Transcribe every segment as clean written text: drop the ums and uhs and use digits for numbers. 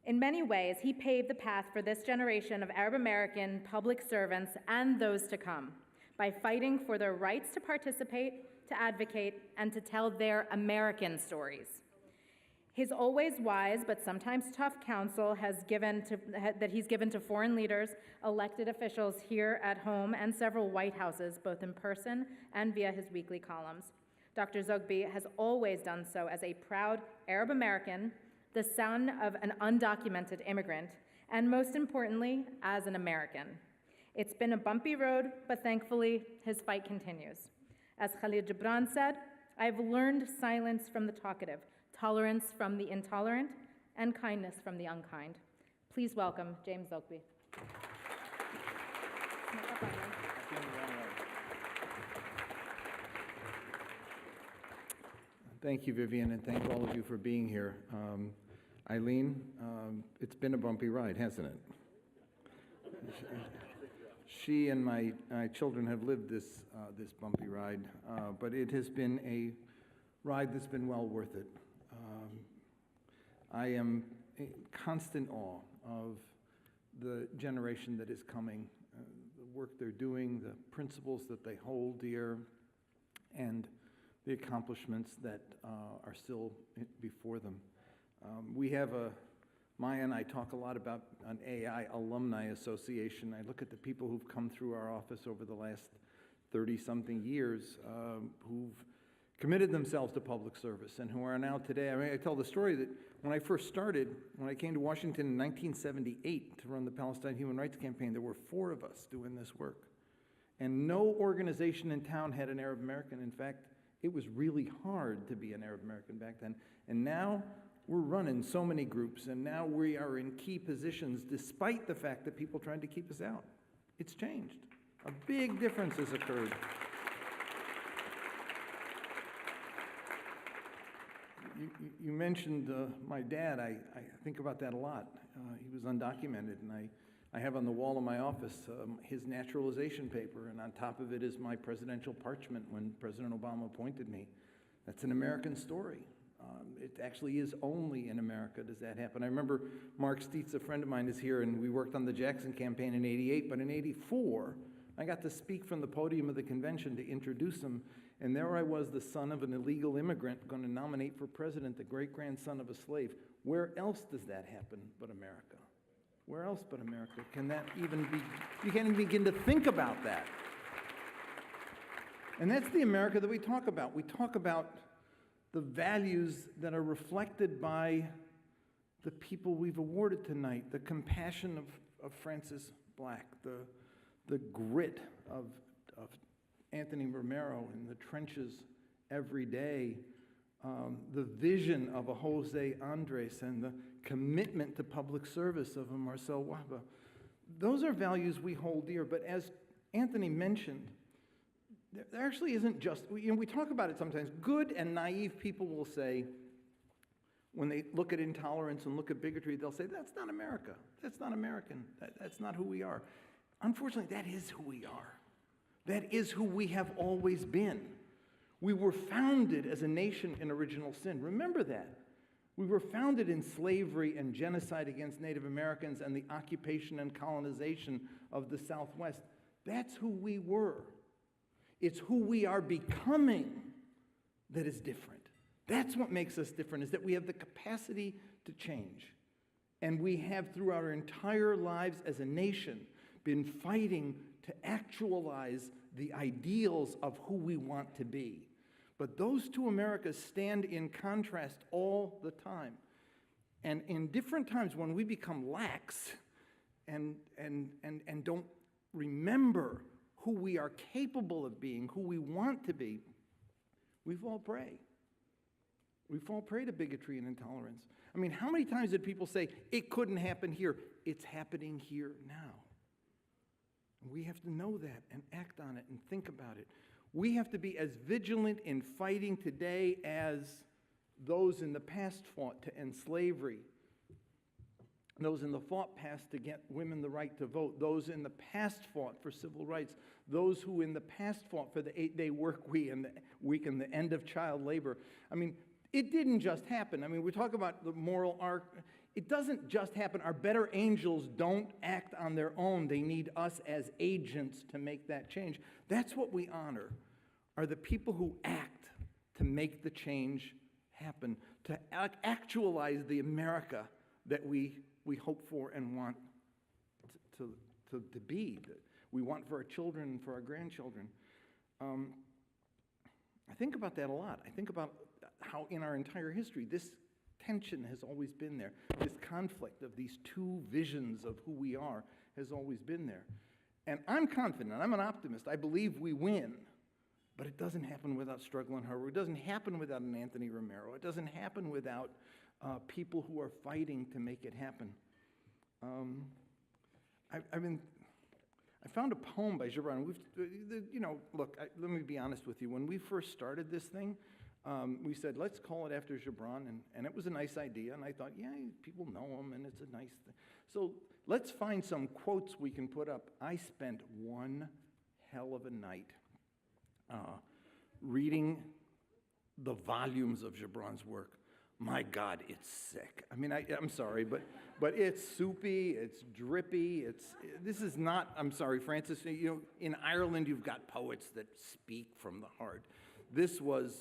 In many ways, he paved the path for this generation of Arab American public servants and those to come by fighting for their rights to participate, to advocate, and to tell their American stories. His always wise but sometimes tough counsel that he's given to foreign leaders, elected officials here at home, and several White Houses, both in person and via his weekly columns. Dr. Zogby has always done so as a proud Arab American, the son of an undocumented immigrant, and most importantly, as an American. It's been a bumpy road, but thankfully, his fight continues. As Gibran said, I've learned silence from the talkative, tolerance from the intolerant, and kindness from the unkind. Please welcome James Zogby. Thank you, Vivian, and thank all of you for being here. Eileen, it's been a bumpy ride, hasn't it? She and my children have lived this bumpy ride, but it has been a ride that's been well worth it. I am in constant awe of the generation that is coming, the work they're doing, the principles that they hold dear, and the accomplishments that are still before them. We have Maya and I talk a lot about an AI alumni association. I look at the people who've come through our office over the last 30-something years who've committed themselves to public service and who are now today. I mean, I tell the story that when I first started, when I came to Washington in 1978 to run the Palestine Human Rights Campaign, there were 4 of us doing this work. And no organization in town had an Arab American. In fact, it was really hard to be an Arab American back then. And now we're running so many groups, and now we are in key positions despite the fact that people tried to keep us out. It's changed. A big difference has occurred. You mentioned my dad. I think about that a lot. He was undocumented, and I have on the wall in my office his naturalization paper, and on top of it is my presidential parchment when President Obama appointed me. That's an American story. It actually is only in America does that happen. I remember Mark Steitz, a friend of mine, is here, and we worked on the Jackson campaign in '88, but in '84, I got to speak from the podium of the convention to introduce him, and there I was, the son of an illegal immigrant, going to nominate for president, the great-grandson of a slave. Where else does that happen but America? Where else but America can that even be? You can't even begin to think about that. And that's the America that we talk about. We talk about the values that are reflected by the people we've awarded tonight, the compassion of Francis Black, the grit of Anthony Romero in the trenches every day, the vision of a Jose Andres, and the commitment to public service of a Marcel Wahba. Those are values we hold dear, but as Anthony mentioned, there actually isn't just, we talk about it sometimes. Good and naive people will say, when they look at intolerance and look at bigotry, they'll say, that's not America. That's not American. That's not who we are. Unfortunately, that is who we are. That is who we have always been. We were founded as a nation in original sin. Remember that. We were founded in slavery and genocide against Native Americans and the occupation and colonization of the Southwest. That's who we were. It's who we are becoming that is different. That's what makes us different, is that we have the capacity to change. And we have, through our entire lives as a nation, been fighting to actualize the ideals of who we want to be. But those two Americas stand in contrast all the time. And in different times when we become lax and don't remember who we are capable of being, who we want to be, we fall prey. We fall prey to bigotry and intolerance. I mean, how many times did people say, it couldn't happen here? It's happening here now. We have to know that and act on it and think about it. We have to be as vigilant in fighting today as those in the past fought to end slavery, those in the past to get women the right to vote, those in the past fought for civil rights, those who in the past fought for the 8-day work week and the end of child labor. I mean, it didn't just happen. I mean, we talk about the moral arc. It doesn't just happen. Our better angels don't act on their own. They need us as agents to make that change. That's what we honor, are the people who act to make the change happen, to actualize the America that we hope for and want to be, that we want for our children and for our grandchildren. I think about that a lot. I think about how in our entire history this tension has always been there. This conflict of these two visions of who we are has always been there. And I'm confident, I'm an optimist, I believe we win, but it doesn't happen without struggle and hard work. It doesn't happen without an Anthony Romero. It doesn't happen without people who are fighting to make it happen. I found a poem by Gibran. Look, let me be honest with you. When we first started this thing, we said, let's call it after Gibran, and it was a nice idea, and I thought, yeah, people know him, and it's a nice thing. So let's find some quotes we can put up. I spent one hell of a night reading the volumes of Gibran's work. My God, it's sick. I mean, I'm sorry, but it's soupy, it's drippy, this is not, I'm sorry, Francis, in Ireland you've got poets that speak from the heart. This was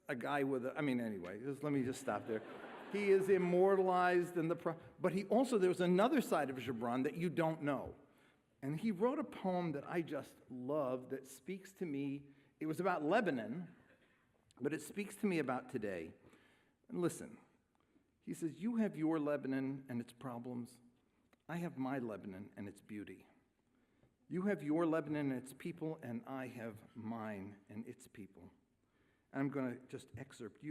a guy with anyway, let me just stop there. He is immortalized in but there was another side of Gibran that you don't know. And he wrote a poem that I just love that speaks to me. It was about Lebanon, but it speaks to me about today. And listen, he says, you have your Lebanon and its problems. I have my Lebanon and its beauty. You have your Lebanon and its people, and I have mine and its people. And I'm going to just excerpt.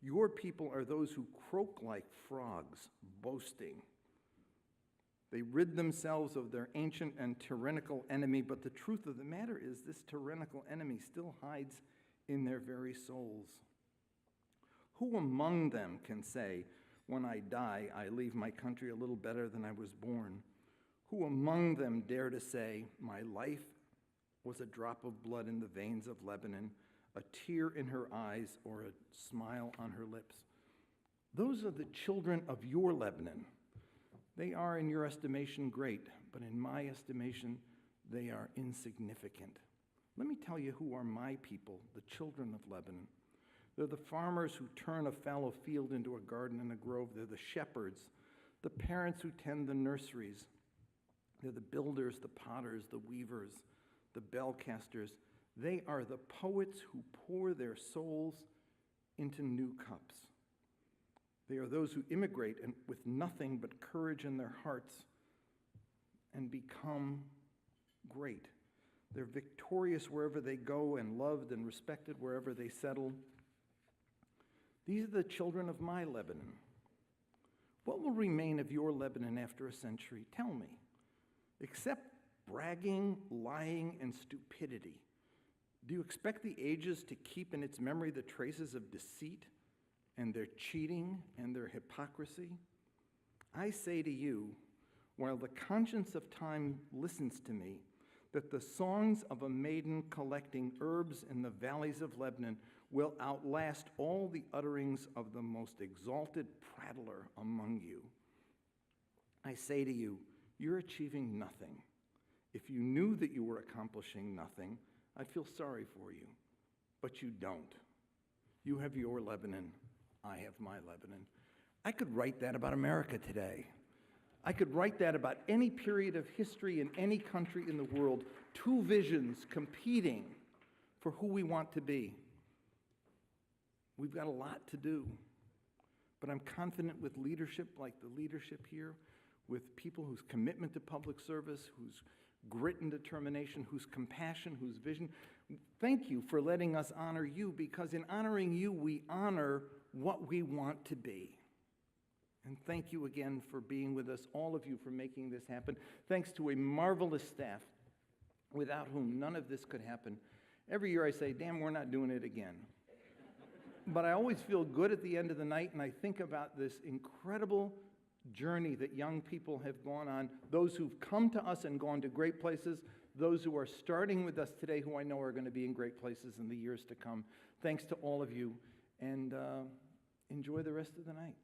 Your people are those who croak like frogs, boasting. They rid themselves of their ancient and tyrannical enemy, but the truth of the matter is this tyrannical enemy still hides in their very souls. Who among them can say, when I die, I leave my country a little better than I was born? Who among them dare to say, my life was a drop of blood in the veins of Lebanon, a tear in her eyes, or a smile on her lips? Those are the children of your Lebanon. They are, in your estimation, great, but in my estimation, they are insignificant. Let me tell you who are my people, the children of Lebanon. They're the farmers who turn a fallow field into a garden and a grove. They're the shepherds, the parents who tend the nurseries. They're the builders, the potters, the weavers, the bell casters. They are the poets who pour their souls into new cups. They are those who immigrate and with nothing but courage in their hearts and become great. They're victorious wherever they go and loved and respected wherever they settle. These are the children of my Lebanon. What will remain of your Lebanon after a century? Tell me. Except bragging, lying, and stupidity, do you expect the ages to keep in its memory the traces of deceit and their cheating and their hypocrisy? I say to you, while the conscience of time listens to me, that the songs of a maiden collecting herbs in the valleys of Lebanon will outlast all the utterings of the most exalted prattler among you. I say to you, you're achieving nothing. If you knew that you were accomplishing nothing, I'd feel sorry for you, but you don't. You have your Lebanon, I have my Lebanon. I could write that about America today. I could write that about any period of history in any country in the world. Two visions competing for who we want to be. We've got a lot to do, but I'm confident with leadership like the leadership here, with people whose commitment to public service, whose grit and determination, whose compassion, whose vision. Thank you for letting us honor you, because in honoring you, we honor what we want to be. And thank you again for being with us, all of you, for making this happen. Thanks to a marvelous staff without whom none of this could happen. Every year I say, damn, we're not doing it again. But I always feel good at the end of the night, and I think about this incredible journey that young people have gone on, those who've come to us and gone to great places, those who are starting with us today, who I know are going to be in great places in the years to come. Thanks to all of you, and enjoy the rest of the night.